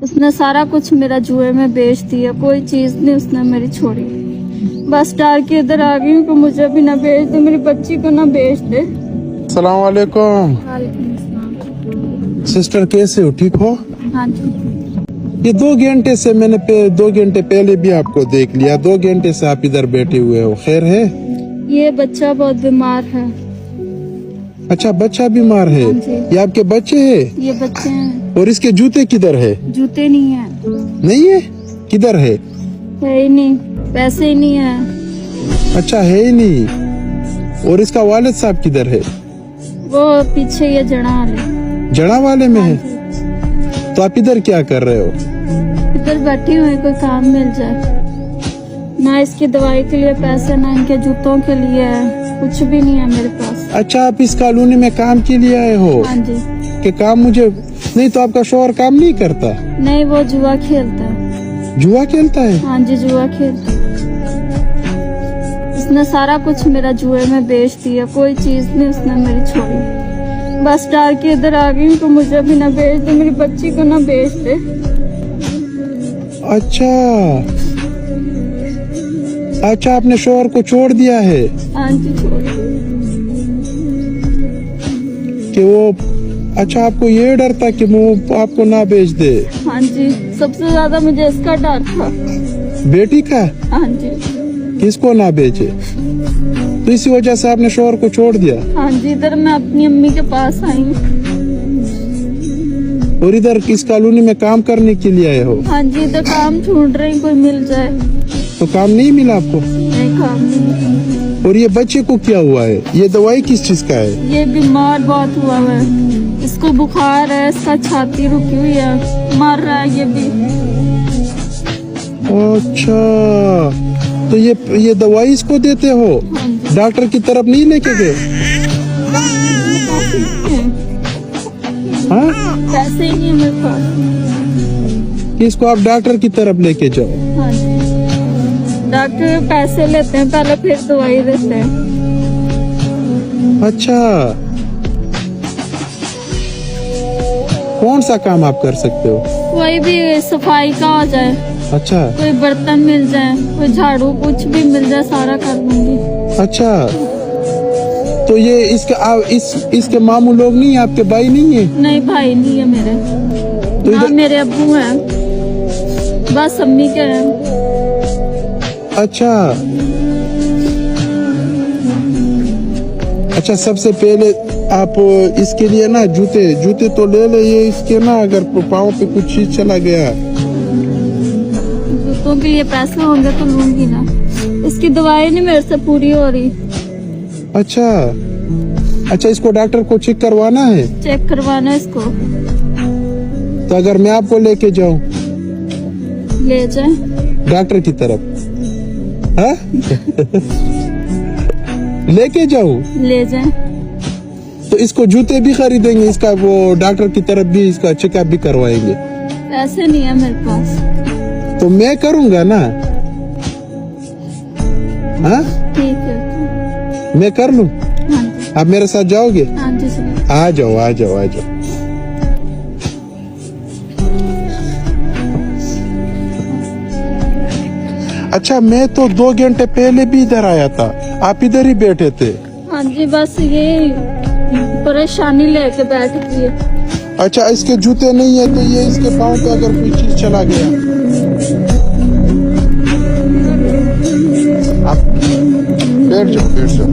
उसने सारा कुछ मेरा जुए में बेच दिया, कोई चीज नहीं उसने मेरी छोड़ी। बस डाल के इधर आ गई हूँ कि मुझे भी ना बेच दे, मेरी बच्ची को ना बेच दे। अस्सलाम वालेकुम। वालेकुम अस्सलाम। सिस्टर कैसे हो, ठीक हो? हाँ जी। ये 2 घंटे से मैंने 2 घंटे पहले भी आपको देख लिया, 2 घंटे से आप इधर बैठे हुए हो, खैर है? ये बच्चा बहुत बीमार है। अच्छा, बच्चा बीमार है? हाँ जी। ये आपके बच्चे हैं? ये बच्चे हैं। और इसके जूते किधर है? जूते नहीं है। नहीं है? किधर है? है ही नहीं, पैसे ही नहीं है। अच्छा, है ही नहीं। और इसका वालिद साहब किधर है? वो पीछे ये जड़ा वाले। जड़ा वाले में है? तो आप इधर क्या कर रहे हो? इधर बैठी हुई, कोई काम मिल जाए। ना इसकी दवाई के लिए पैसे, ना इनके जूतों के लिए है, कुछ भी नहीं है मेरे पास। अच्छा, आप इस कॉलोनी में काम के लिए आए हो? हाँ जी। कि काम मुझे नहीं, तो आपका शौहर काम नहीं करता? नहीं, वो जुआ खेलता है। जुआ खेलता है? हाँ जी, जुआ खेलता है। उसने सारा कुछ मेरा जुए में बेच दिया, कोई चीज नहीं उसने मेरी छोड़ी। बस डाल के इधर आ गई हूँ कि मुझे भी ना बेच दे, मेरी बच्ची को ना बेच दे। अच्छा अच्छा, आपने शौहर को छोड़ दिया है? हाँ जी, छोड़ दो। कि वो, अच्छा, आपको ये डर था कि वो आपको ना बेच दे? हाँ जी, सबसे ज्यादा मुझे इसका डर था। बेटी का? हाँ जी। किसको ना बेचे? तो इसी वजह से आपने शौहर को छोड़ दिया? हाँ जी, इधर मैं अपनी अम्मी के पास आई हूँ। और इधर किस कॉलोनी में काम करने के लिए आए हो? हाँ जी, इधर काम ढूंढ रही, कोई मिल जाए। तो काम नहीं मिला आपको? नहीं, काम नहीं। और ये बच्चे को क्या हुआ है? ये दवाई किस चीज का है? ये बीमार बहुत हुआ है, इसको बुखार है, इसका छाती रुकी हुई है, मर रहा है ये भी। अच्छा, तो ये दवाई इसको देते हो? हाँ जी। डॉक्टर की तरफ नहीं लेके गए? हाँ? पैसे ही नहीं है मेरे पास। कि इसको आप डॉक्टर की तरफ लेके जाओ। हाँ जी, डॉक्टर पैसे लेते हैं पहले, फिर दवाई देते हैं। अच्छा, कौन सा काम आप कर सकते हो? कोई भी सफाई का हो जाए, अच्छा कोई बर्तन मिल जाए, कोई झाड़ू, कुछ भी मिल जाए, सारा कर दूंगी। अच्छा, तो ये इसके मामू लोग नहीं है? आपके भाई नहीं है? नहीं, भाई नहीं है मेरे। तो ना मेरे अब्बू हैं, बस अम्मी के हैं। अच्छा अच्छा, सबसे पहले आप इसके लिए ना जूते तो ले ले। ये इसके ना, अगर पाँव पे कुछ चीज चला गया, जूतों के लिए पैसे होंगे तो लूंगी ना। इसकी दवाई नहीं मेरे से पूरी हो रही। अच्छा अच्छा, इसको डॉक्टर को चेक करवाना है? चेक करवाना है इसको। तो अगर मैं आपको लेके जाऊं ले जाए डॉक्टर की तरफ, हाँ? लेके जाऊं ले जाए। तो इसको जूते भी खरीदेंगे, इसका वो डॉक्टर की तरफ भी इसका चेकअप भी करवाएंगे? पैसे नहीं है मेरे पास। तो मैं करूंगा ना, हाँ? ठीक है, मैं कर लूं? हाँ जी। आप मेरे साथ जाओगे? हाँ जी सर। आ जाओ आ जाओ आ जाओ। अच्छा, मैं तो 2 घंटे पहले भी इधर आया था, आप इधर ही बैठे थे? हाँ जी, बस ये परेशानी लेके बैठ गई है। अच्छा, इसके जूते नहीं है तो ये इसके पाँव पे अगर कोई चीज चला गया, आप बैठ जाओ बैठ जाओ।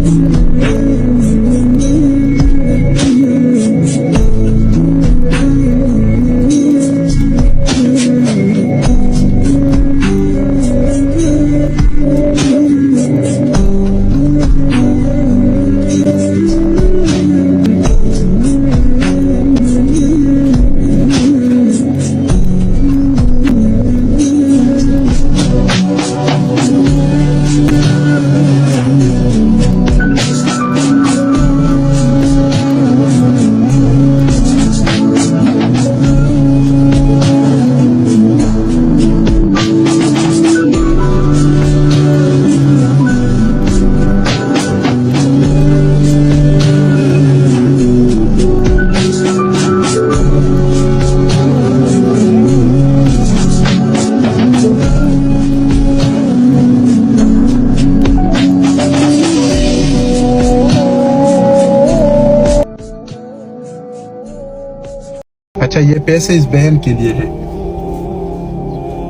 ये पैसे इस बहन के लिए है।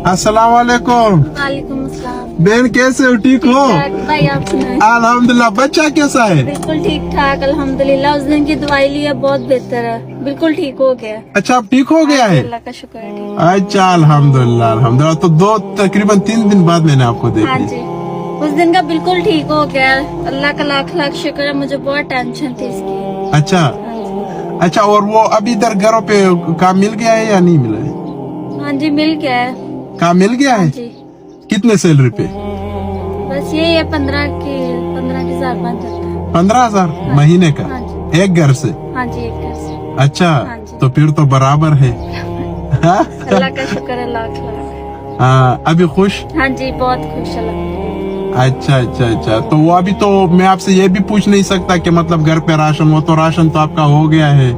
अस्सलाम वालेकुम। वालेकुम अस्सलाम। बहन कैसे हो, ठीक हो? भाई आप सुनाएं। अल्हम्दुलिल्लाह। बच्चा कैसा है? बिल्कुल ठीक ठाक अल्हम्दुलिल्लाह। उस दिन की दवाई ली है, बहुत बेहतर है, बिल्कुल ठीक हो गया। अच्छा, अब ठीक हो गया है? अल्लाह का शुक्र है, ठीक। अच्छा, अल्हम्दुलिल्लाह अल्हम्दुलिल्लाह। तो तकरीबन 3 दिन बाद मैंने आपको हाँ देखा। जी, उस दिन का बिल्कुल ठीक हो गया, अल्लाह का लाख लाख शुक्र है। मुझे बहुत टेंशन थी इसकी। अच्छा अच्छा, और वो अभी इधर घरों पे काम मिल गया है या नहीं मिला है? हाँ जी, मिल गया है। काम मिल गया है? जी, कितने सैलरी पे? बस यही है 15,000 बन जाता है। 15,000 महीने का? हाँ जी। एक घर से? हाँ जी, एक घर से। अच्छा, हाँ जी। तो फिर तो बराबर है। अल्लाह का शुक्र है, लाख लाख। हाँ, अभी खुश? हाँ जी, बहुत खुश है। अच्छा अच्छा अच्छा, तो वो अभी तो मैं आपसे ये भी पूछ नहीं सकता कि मतलब घर पे राशन, वो तो राशन तो आपका हो गया है।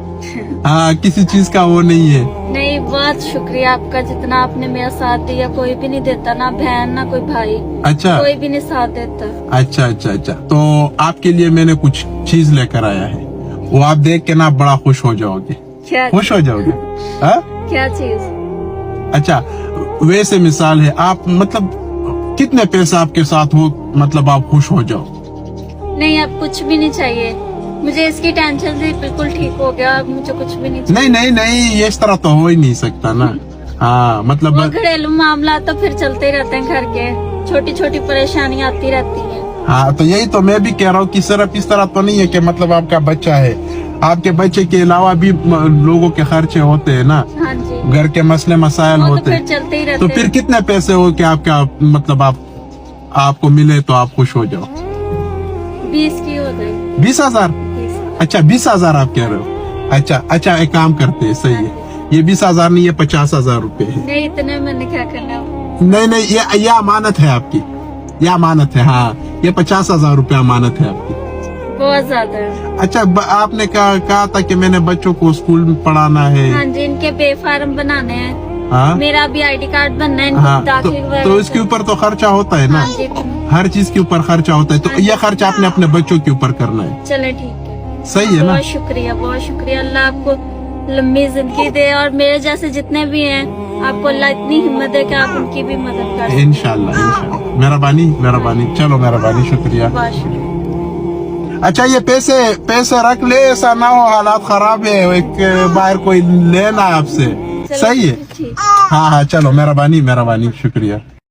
हाँ, किसी चीज का वो नहीं है। नहीं, बहुत शुक्रिया आपका, जितना आपने मेरा साथ दिया कोई भी नहीं देता, ना बहन ना कोई भाई। अच्छा कोई भी नहीं साथ देता। अच्छा अच्छा अच्छा, तो आपके लिए मैंने कुछ चीज लेकर आया है, वो आप देख के ना बड़ा खुश हो जाओगे। क्या? खुश हो जाओगे? हाँ? क्या चीज? अच्छा, वैसे मिसाल है, आप मतलब कितने पैसे आपके साथ हो मतलब आप खुश हो जाओ? नहीं, अब कुछ भी नहीं चाहिए मुझे, इसकी टेंशन से बिल्कुल ठीक हो गया, अब मुझे कुछ भी नहीं चाहिए। नहीं नहीं नहीं, ये इस तरह तो हो ही नहीं सकता ना। हाँ, मतलब वो घरेलू मामला तो फिर चलते रहते हैं, घर के छोटी छोटी परेशानी आती रहती है। हाँ, तो यही तो मैं भी कह रहा हूँ कि सिर्फ इस तरह तो नहीं है कि मतलब आपका बच्चा है, आपके बच्चे के अलावा भी लोगों के खर्चे होते हैं ना। हाँ जी, घर के मसले मसाइल वो तो होते फिर हैं। चलते ही रहते तो हैं। फिर कितने पैसे हो कि आपका मतलब आपको मिले तो आप खुश हो जाओ? 20 की हो गई। 20,000? 20। अच्छा, 20,000 आप कह रहे हो? अच्छा अच्छा, एक काम करते हैं, सही है, ये 20,000 नहीं, ये 50,000 रुपए है। नहीं, इतने मैंने क्या करना। नहीं नहीं, ये अमानत है आपकी, ये अमानत है। हाँ, ये 50,000 रुपए अमानत है आपकी। बहुत ज्यादा है। अच्छा, आपने कहा था कि मैंने बच्चों को स्कूल में पढ़ाना है। हाँ जी, इनके पे फार्म बनाने हैं। हाँ मेरा भी आईडी कार्ड बनना है, हाँ, दाखिल वगैरह तो इसके ऊपर तो खर्चा होता है ना। हाँ जी, हर चीज के ऊपर खर्चा होता है, तो ये खर्चा आपने अपने बच्चों के ऊपर करना है। चले ठीक है। सही है ना? बहुत शुक्रिया, बहुत शुक्रिया। अल्लाह आपको लंबी जिंदगी दे, और मेरे जैसे जितने भी हैं आपको अल्लाह इतनी हिम्मत दे कि आप उनकी भी मदद कर सकें। इंशाल्लाह इंशाल्लाह। मेहरबानी मेहरबानी, चलो मेहरबानी, शुक्रिया। बहुत शुक्रिया। अच्छा, ये पैसे रख ले, ऐसा ना हो हालात खराब है, एक बाहर कोई लेना है आपसे। चलो, सही है? ठीक। हाँ हाँ, चलो मेहरबानी मेहरबानी, शुक्रिया।